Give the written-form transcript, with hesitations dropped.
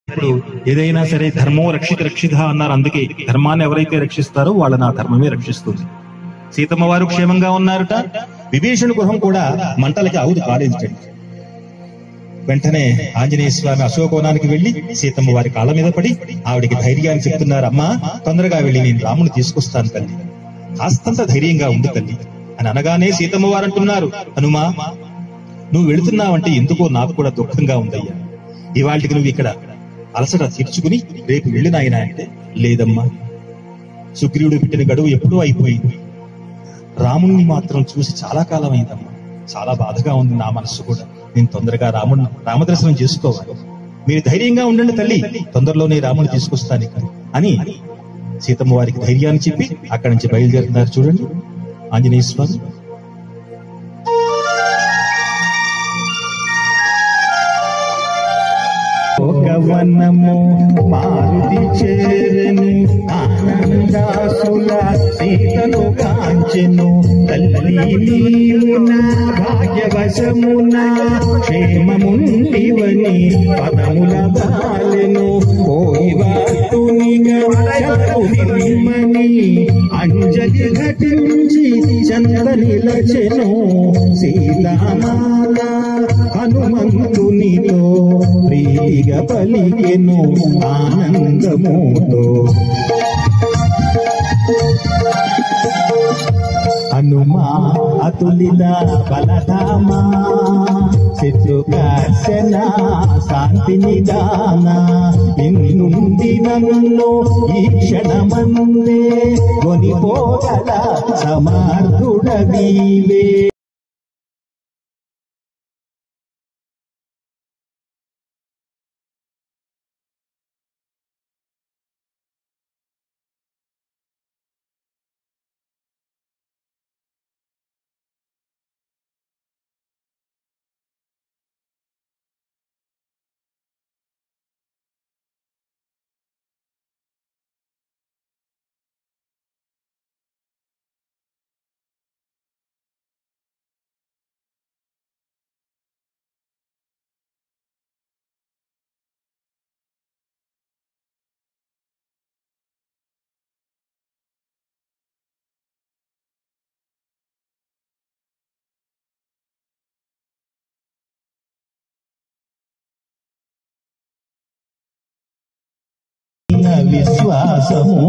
ఇప్పుడు ఏదైనా సరే ధర్మో రక్షిత అన్నారు. అందుకే ధర్మాన్ని ఎవరైతే రక్షిస్తారో వాళ్ళని ఆ ధర్మమే రక్షిస్తుంది. సీతమ్మ వారు క్షేమంగా ఉన్నారట. విభీషణ గృహం కూడా మంటలకి ఆవుదు కాలేదు. వెంటనే ఆంజనేయ స్వామి అశోకవనానికి వెళ్లి సీతమ్మ వారి కాళ్ళ మీద పడి ఆవిడికి ధైర్యాన్ని చెప్తున్నారు. అమ్మా, తొందరగా వెళ్లి నేను రాముని తీసుకొస్తాను తల్లి, కాస్తంత ధైర్యంగా ఉంది తల్లి అని అనగానే సీతమ్మ వారు అంటున్నారు, హనుమా, నువ్వు వెళుతున్నావంటే ఎందుకో నాకు కూడా దుఃఖంగా ఉందయ్యా. ఇవాళకి నువ్వు ఇక్కడ అలసట తీర్చుకుని రేపు వెళ్ళినాయన అంటే, లేదమ్మా, సుగ్రీవుడు పెట్టిన గడువు ఎప్పుడూ అయిపోయింది. రాముణ్ణి మాత్రం చూసి చాలా కాలం అయిందమ్మా. చాలా బాధగా ఉంది నా మనస్సు కూడా. నేను తొందరగా రామదర్శనం చేసుకోవాలి. మీరు ధైర్యంగా ఉండండి తల్లి, తొందరలోనే రాముని తీసుకొస్తాను అని సీతమ్మ వారికి ధైర్యాన్ని చెప్పి అక్కడి నుంచి బయలుదేరుతున్నారు. చూడండి ఆంజనేయ స్వామి. వనము మారుతి చేరెను, ఆనందాసుల సీతను కాంచెను. తల్లి నీవున భాగ్యవశమున క్షేమముండివని పదముల బాలెను. పోయి వాటునిగా నిమ్మని అంజలి ఘటించి చందనిలచెను. సీతామాల హనుమంతునితో ప్రీతిగా పలికెను ఆనందముతో. హనుమా అతులిత బలధామా, శత్రుకర్షణ శాంతి నిదాన. ఇన్నుండి నన్ను ఈ క్షణమందే కొనిపోగల సమర్థుడవీవే. విశ్వాసము